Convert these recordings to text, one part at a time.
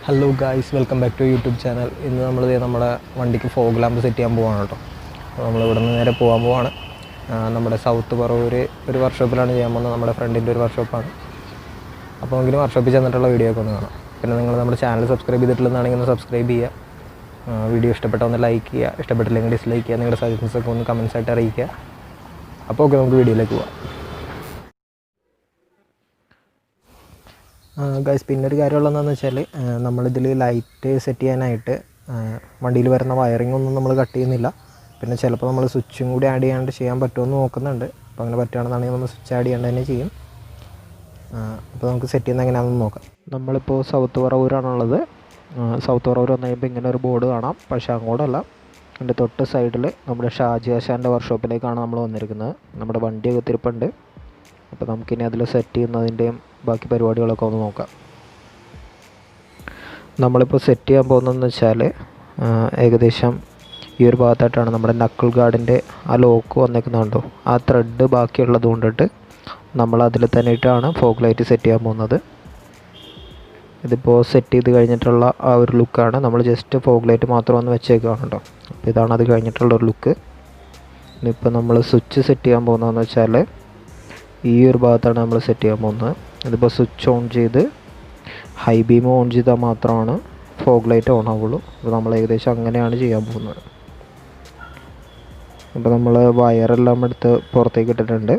Hello guys, welcome back to YouTube channel. ഇന്ന് നമ്മൾ നമ്മുടെ വണ്ടിക്ക് ഫോഗ് ലാമ്പ് സെറ്റ് ചെയ്യാൻ പോവാണ് കേട്ടോ. അപ്പോൾ നമ്മൾ ഇവിടെ നിന്ന് നേരെ പോകാൻ പോവാണ്. നമ്മുടെ സൗത്ത് പറവൂർ ഒരു വർക്ക്ഷോപ്പിലാണ് ചെയ്യാൻ പോകുന്നത്. നമ്മുടെ ഫ്രണ്ടിൻ്റെ ഒരു വർക്ക്ഷോപ്പാണ്. അപ്പോൾ നമുക്കിനി വർക്ക്ഷോപ്പിൽ ചെന്നിട്ടുള്ള വീഡിയോ ഒക്കെ ഒന്ന് കാണാം. പിന്നെ നിങ്ങൾ നമ്മുടെ ചാനൽ സബ്സ്ക്രൈബ് ചെയ്തിട്ടില്ലെന്നാണെങ്കിൽ ഒന്ന് സബ്സ്ക്രൈബ് ചെയ്യുക. വീഡിയോ ഇഷ്ടപ്പെട്ടാൽ ഒന്ന് ലൈക്ക് ചെയ്യുക, ഇഷ്ടപ്പെട്ടില്ലെങ്കിൽ ഡിസ്ലൈക്ക് ചെയ്യുക. നിങ്ങളുടെ സജഷൻസൊക്കെ ഒന്ന് കമൻസ് ആയിട്ട് അറിയിക്കുക. അപ്പോൾ ഓക്കെ, നമുക്ക് വീഡിയോയിലേക്ക് പോവാം. ഗൈസ്, പിന്നെ ഒരു കാര്യമുള്ളതെന്ന് വെച്ചാൽ നമ്മളിതിൽ ലൈറ്റ് സെറ്റ് ചെയ്യാനായിട്ട് വണ്ടിയിൽ വരുന്ന വയറിംഗ് ഒന്നും നമ്മൾ കട്ട് ചെയ്യുന്നില്ല. പിന്നെ ചിലപ്പോൾ നമ്മൾ സ്വിച്ചും കൂടി ആഡ് ചെയ്യാണ്ട് ചെയ്യാൻ പറ്റുമെന്ന് നോക്കുന്നുണ്ട്. അപ്പോൾ അങ്ങനെ പറ്റുകയാണെന്നുണ്ടെങ്കിൽ നമ്മൾ സ്വിച്ച് ആഡ് ചെയ്യാണ്ട് തന്നെ ചെയ്യും. അപ്പോൾ നമുക്ക് സെറ്റ് ചെയ്യുന്നത് എങ്ങനെയാണെന്ന് നോക്കാം. നമ്മളിപ്പോൾ സൗത്ത് പറവൂരാണുള്ളത്. സൗത്ത് പറവൂർ വന്നു കഴിയുമ്പോൾ ഇങ്ങനെ ഒരു ബോർഡ് കാണാം, പക്ഷേ അങ്ങോട്ടല്ല. എൻ്റെ തൊട്ട് സൈഡിൽ നമ്മുടെ ഷാജി ആശാൻ്റെ വർക്ക്ഷോപ്പിലേക്കാണ് നമ്മൾ വന്നിരിക്കുന്നത്. നമ്മുടെ വണ്ടിയൊക്കെ തിരുപ്പുണ്ട്. അപ്പോൾ നമുക്കിനി അതിൽ സെറ്റ് ചെയ്യുന്നതിൻ്റെയും ബാക്കി പരിപാടികളൊക്കെ ഒന്ന് നോക്കാം. നമ്മളിപ്പോൾ സെറ്റ് ചെയ്യാൻ പോകുന്നതെന്ന് വെച്ചാൽ ഏകദേശം ഈ ഒരു ഭാഗത്തായിട്ടാണ് നമ്മുടെ നക്കിൾ ഗാർഡിൻ്റെ ആ ലോക്ക് വന്നേക്കുന്നുണ്ടോ, ആ ത്രെഡ് ബാക്കിയുള്ളത് കൊണ്ടിട്ട് നമ്മൾ അതിൽ തന്നെ ഇട്ടാണ് ഫോഗ് ലൈറ്റ് സെറ്റ് ചെയ്യാൻ പോകുന്നത്. ഇതിപ്പോൾ സെറ്റ് ചെയ്ത് കഴിഞ്ഞിട്ടുള്ള ആ ഒരു ലുക്കാണ്. നമ്മൾ ജസ്റ്റ് ഫോഗ് ലൈറ്റ് മാത്രം ഒന്ന് വെച്ചേക്കുകയാണ് കേട്ടോ. അപ്പോൾ ഇതാണ് അത് കഴിഞ്ഞിട്ടുള്ളൊരു ലുക്ക്. ഇനിയിപ്പോൾ നമ്മൾ സ്വിച്ച് സെറ്റ് ചെയ്യാൻ പോകുന്നതെന്ന് വെച്ചാൽ ഈ ഒരു ഭാഗത്താണ് നമ്മൾ സെറ്റ് ചെയ്യാൻ പോകുന്നത്. ഇതിപ്പോൾ സ്വിച്ച് ഓൺ ചെയ്ത് ഹൈ ബീം ഓൺ ചെയ്താൽ മാത്രമാണ് ഫോഗ് ലൈറ്റ് ഓൺ ആവുള്ളൂ. അപ്പോൾ നമ്മൾ ഏകദേശം അങ്ങനെയാണ് ചെയ്യാൻ പോകുന്നത്. ഇപ്പോൾ നമ്മൾ വയറെല്ലാം എടുത്ത് പുറത്തേക്ക് ഇട്ടിട്ടുണ്ട്,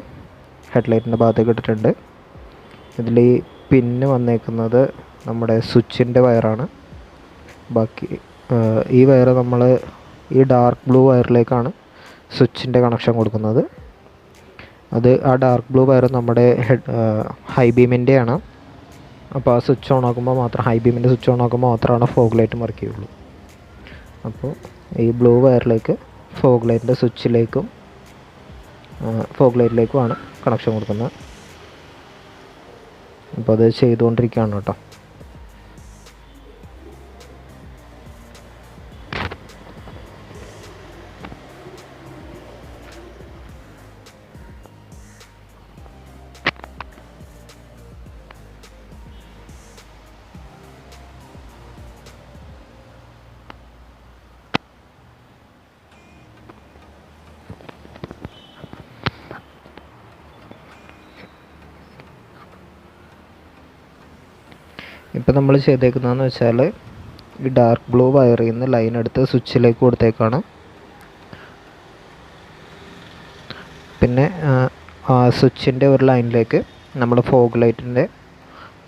ഹെഡ്ലൈറ്റിൻ്റെ ഭാഗത്തേക്ക് ഇട്ടിട്ടുണ്ട്. ഇതിൽ ഈ പിന്ന് വന്നേക്കുന്നത് നമ്മുടെ സ്വിച്ചിൻ്റെ വയറാണ്. ബാക്കി ഈ വയർ നമ്മൾ ഈ ഡാർക്ക് ബ്ലൂ വയറിലേക്കാണ് സ്വിച്ചിൻ്റെ കണക്ഷൻ കൊടുക്കുന്നത്. അത് ആ ഡാർക്ക് ബ്ലൂ വയർ നമ്മുടെ ഹൈ ബീമിൻ്റെയാണ്. അപ്പോൾ ആ സ്വിച്ച് ഓൺ ആക്കുമ്പോൾ മാത്രം, ഹൈ ബീമിൻ്റെ സ്വിച്ച് ഓൺ ആക്കുമ്പോൾ മാത്രമാണ് ഫോഗ് ലൈറ്റ് വർക്ക് ചെയ്യുള്ളൂ. അപ്പോൾ ഈ ബ്ലൂ വയറിലേക്ക് ഫോഗ് ലൈറ്റിൻ്റെ സ്വിച്ചിലേക്കും ഫോഗ് ലൈറ്റിലേക്കുമാണ് കണക്ഷൻ കൊടുക്കുന്നത്. അപ്പോൾ അത് ചെയ്തുകൊണ്ടിരിക്കുകയാണ് കേട്ടോ. ഇപ്പോൾ നമ്മൾ ചെയ്തേക്കുന്നതെന്ന് വെച്ചാൽ ഈ ഡാർക്ക് ബ്ലൂ വയറിൽ നിന്ന് ലൈൻ എടുത്ത് സ്വിച്ചിലേക്ക് കൊടുത്തേക്കാണ്. പിന്നെ ആ സ്വിച്ചിൻ്റെ ഒരു ലൈനിലേക്ക് നമ്മൾ ഫോഗ് ലൈറ്റിൻ്റെ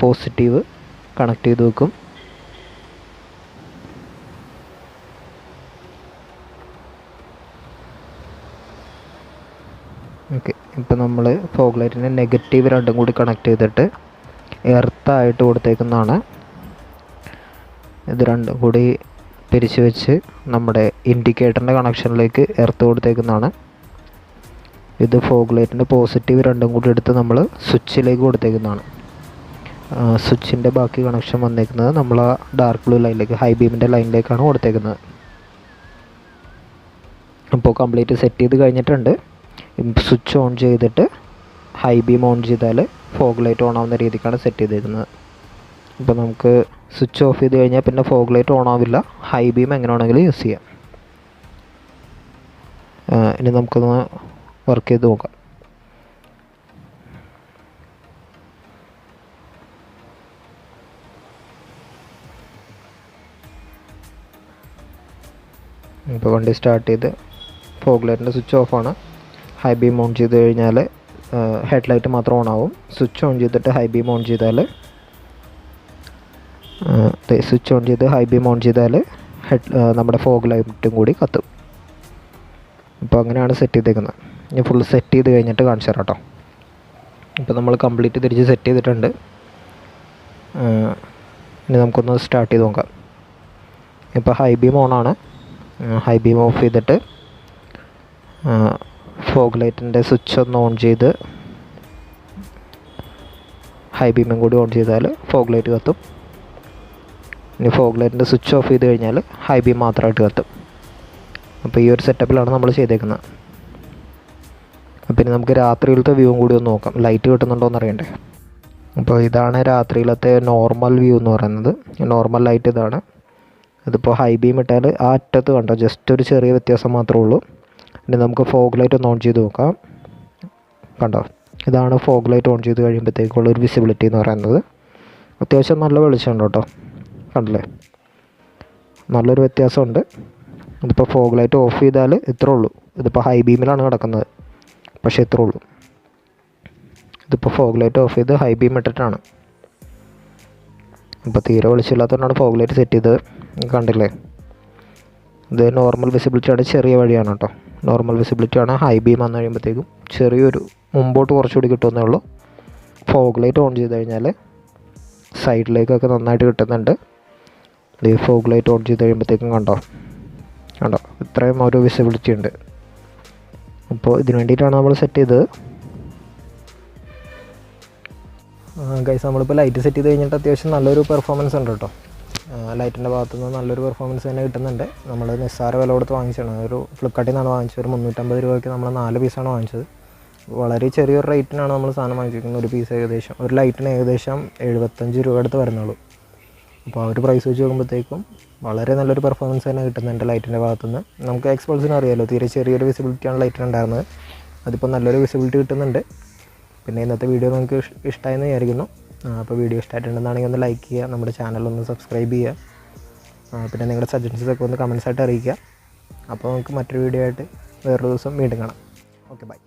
പോസിറ്റീവ് കണക്ട് ചെയ്ത് വെക്കും. ഓക്കെ, ഇപ്പോൾ നമ്മൾ ഫോഗ് ലൈറ്റിൻ്റെ നെഗറ്റീവ് രണ്ടും കൂടി കണക്ട് ചെയ്തിട്ട് എർത്തായിട്ട് കൊടുത്തേക്കുന്നതാണ്. ഇത് രണ്ടും കൂടി പിരിച്ച് വെച്ച് നമ്മുടെ ഇൻഡിക്കേറ്ററിൻ്റെ കണക്ഷനിലേക്ക് എർത്ത് കൊടുത്തേക്കുന്നതാണ്. ഇത് ഫോഗ് ലൈറ്റിൻ്റെ പോസിറ്റീവ് രണ്ടും കൂടി എടുത്ത് നമ്മൾ സ്വിച്ചിലേക്ക് കൊടുത്തേക്കുന്നതാണ്. സ്വിച്ചിൻ്റെ ബാക്കി കണക്ഷൻ വന്നേക്കുന്നത് നമ്മൾ ആ ഡാർക്ക് ബ്ലൂ ലൈനിലേക്ക്, ഹൈ ബീമിൻ്റെ ലൈനിലേക്കാണ് കൊടുത്തേക്കുന്നത്. അപ്പോൾ കംപ്ലീറ്റ് സെറ്റ് ചെയ്ത് കഴിഞ്ഞിട്ടുണ്ട്. സ്വിച്ച് ഓൺ ചെയ്തിട്ട് ഹൈ ബീം ഓൺ ചെയ്താൽ ഫോഗ് ലൈറ്റ് ഓൺ ആവുന്ന രീതിക്കാണ് സെറ്റ് ചെയ്തിരിക്കുന്നത്. ഇപ്പോൾ നമുക്ക് സ്വിച്ച് ഓഫ് ചെയ്ത് കഴിഞ്ഞാൽ പിന്നെ ഫോഗ് ലൈറ്റ് ഓൺ ആവില്ല. ഹൈ ബീം എങ്ങനെ വേണമെങ്കിലും യൂസ് ചെയ്യാം. ഇനി നമുക്കൊന്ന് വർക്ക് ചെയ്ത് നോക്കാം. ഇപ്പോൾ വണ്ടി സ്റ്റാർട്ട് ചെയ്ത് ഫോഗ് ലൈറ്റിൻ്റെ സ്വിച്ച് ഓഫാണ്. ഹൈ ബീം ഓൺ ചെയ്ത് കഴിഞ്ഞാൽ ഹെഡ്ലൈറ്റ് മാത്രം ഓൺ ആവും. സ്വിച്ച് ഓൺ ചെയ്തിട്ട് ഹൈ ബീം ഓൺ ചെയ്താൽ സ്വിച്ച് ഓൺ ചെയ്ത് ഹൈ ബീം ഓൺ ചെയ്താൽ നമ്മുടെ ഫോഗ് ലൈറ്റും കൂടി കത്തും. ഇപ്പോൾ അങ്ങനെയാണ് സെറ്റ് ചെയ്തേക്കുന്നത്. ഇനി ഫുൾ സെറ്റ് ചെയ്ത് കഴിഞ്ഞിട്ട് കാണിച്ചു തരാം കേട്ടോ. ഇപ്പോൾ നമ്മൾ കംപ്ലീറ്റ് തിരിച്ച് സെറ്റ് ചെയ്തിട്ടുണ്ട്. ഇനി നമുക്കൊന്ന് സ്റ്റാർട്ട് ചെയ്ത് നോക്കാം. ഇപ്പോൾ ഹൈ ബീം ഓണാണ്. ഹൈ ബീം ഓഫ് ചെയ്തിട്ട് ഫോഗ് ലൈറ്റിൻ്റെ സ്വിച്ച് ഒന്ന് ഓൺ ചെയ്ത് ഹൈ ബീമും കൂടി ഓൺ ചെയ്താൽ ഫോഗ് ലൈറ്റ് കത്തും. ഇനി ഫോഗ് ലൈറ്റിൻ്റെ സ്വിച്ച് ഓഫ് ചെയ്ത് കഴിഞ്ഞാൽ ഹൈ ബീം മാത്രമായിട്ട് കത്തും. അപ്പോൾ ഈ ഒരു സെറ്റപ്പിലാണ് നമ്മൾ ചെയ്തേക്കുന്നത്. പിന്നെ നമുക്ക് രാത്രിയിലത്തെ വ്യൂവും കൂടി ഒന്ന് നോക്കാം. ലൈറ്റ് കിട്ടുന്നുണ്ടോ എന്ന് അറിയണ്ടേ. അപ്പോൾ ഇതാണ് രാത്രിയിലത്തെ നോർമൽ വ്യൂ എന്ന് പറയുന്നത്. നോർമൽ ലൈറ്റ് ഇതാണ്. ഇതിപ്പോൾ ഹൈ ബീം ഇട്ടാൽ ആ അറ്റത്ത് കണ്ടോ ജസ്റ്റ് ഒരു ചെറിയ വ്യത്യാസം മാത്രമേ ഉള്ളൂ. ഇനി നമുക്ക് ഫോഗ് ലൈറ്റ് ഒന്ന് ഓൺ ചെയ്ത് നോക്കാം. കണ്ടോ, ഇതാണ് ഫോഗ് ലൈറ്റ് ഓൺ ചെയ്ത് കഴിയുമ്പോഴത്തേക്കുള്ള ഒരു വിസിബിലിറ്റി എന്ന് പറയുന്നത്. അത്യാവശ്യം നല്ല വെളിച്ചമുണ്ട് കേട്ടോ, കണ്ടില്ലേ, നല്ലൊരു വ്യത്യാസമുണ്ട്. ഇതിപ്പോൾ ഫോഗ് ലൈറ്റ് ഓഫ് ചെയ്താൽ ഇത്രേ ഉള്ളൂ. ഇതിപ്പോൾ ഹൈ ബീമിലാണ് കിടക്കുന്നത്, പക്ഷേ ഇത്രേ ഉള്ളൂ. ഇതിപ്പോൾ ഫോഗ് ലൈറ്റ് ഓഫ് ചെയ്ത് ഹൈ ബീം ഇട്ടിട്ടാണ്. ഇപ്പോൾ തീരെ വെളിച്ചമില്ലാത്തതുകൊണ്ടാണ് ഫോഗ് ലൈറ്റ് സെറ്റ് ചെയ്തത്. കണ്ടില്ലേ, ഇത് നോർമൽ വിസിബിലിറ്റിയാണ്, ചെറിയ വഴിയാണ് കേട്ടോ. നോർമൽ വിസിബിലിറ്റിയാണ്. ഹൈ ബീം വന്നു കഴിയുമ്പോഴത്തേക്കും ചെറിയൊരു മുമ്പോട്ട് കുറച്ചുകൂടി കിട്ടുമെന്നേ ഉള്ളൂ. ഫോഗ് ലൈറ്റ് ഓൺ ചെയ്ത് കഴിഞ്ഞാൽ സൈഡിലേക്കൊക്കെ നന്നായിട്ട് കിട്ടുന്നുണ്ട്. ഈ ഫോഗ് ലൈറ്റ് ഓൺ ചെയ്ത് കഴിയുമ്പോഴത്തേക്കും കണ്ടോ, ഇത്രയും ഒരു വിസിബിലിറ്റി ഉണ്ട്. അപ്പോൾ ഇതിന് വേണ്ടിയിട്ടാണ് നമ്മൾ സെറ്റ് ചെയ്തത്. ഗൈസ്, നമ്മളിപ്പോൾ ലൈറ്റ് സെറ്റ് ചെയ്ത് കഴിഞ്ഞിട്ട് അത്യാവശ്യം നല്ലൊരു പെർഫോമൻസ് ഉണ്ട് കേട്ടോ. ലൈറ്റിൻ്റെ ഭാഗത്തുനിന്ന് നല്ലൊരു പെർഫോമൻസ് തന്നെ കിട്ടുന്നുണ്ട്. നമ്മൾ നിസ്സാര വില കൊടുത്ത് വാങ്ങിച്ചതാണ്. ഒരു ഫ്ലിപ്കാർട്ടിൽ നിന്നാണ് വാങ്ങിച്ചത്. ഒരു 350 രൂപയ്ക്ക് നമ്മൾ 4 പീസാണ് വാങ്ങിച്ചത്. വളരെ ചെറിയൊരു റേറ്റിനാണ് നമ്മൾ സാധനം വാങ്ങിച്ചിരിക്കുന്നത്. ഒരു പീസ് ഏകദേശം ഒരു ലൈറ്റിന് ഏകദേശം 75 രൂപ അടുത്ത് വരുന്നുള്ളൂ. അപ്പോൾ ആ ഒരു പ്രൈസ് വെച്ച് നോക്കുമ്പോഴത്തേക്കും വളരെ നല്ലൊരു പെർഫോമൻസ് തന്നെ കിട്ടുന്നുണ്ട് ലൈറ്റിൻ്റെ ഭാഗത്തുനിന്ന്. നമുക്ക് എക്സ്പൾസിന് അറിയാമല്ലോ, തീരെ ചെറിയൊരു വിസിബിലിറ്റിയാണ് ലൈറ്റിനുണ്ടായിരുന്നത്. അതിപ്പോൾ നല്ലൊരു വിസിബിലിറ്റി കിട്ടുന്നുണ്ട്. പിന്നെ ഇന്നത്തെ വീഡിയോ നിങ്ങൾക്ക് ഇഷ്ടമായെന്ന് വിചാരിക്കുന്നു. അപ്പോൾ വീഡിയോ ഇഷ്ടമായിട്ടുണ്ടെന്നാണെങ്കിൽ ഒന്ന് ലൈക്ക് ചെയ്യുക, നമ്മുടെ ചാനലൊന്ന് സബ്സ്ക്രൈബ് ചെയ്യുക. പിന്നെ നിങ്ങളുടെ സജഷൻസൊക്കെ ഒന്ന് കമൻസായിട്ട് അറിയിക്കുക. അപ്പോൾ നമുക്ക് മറ്റൊരു വീഡിയോ ആയിട്ട് വേറൊരു ദിവസം വീണ്ടും കാണാം. Okay, by.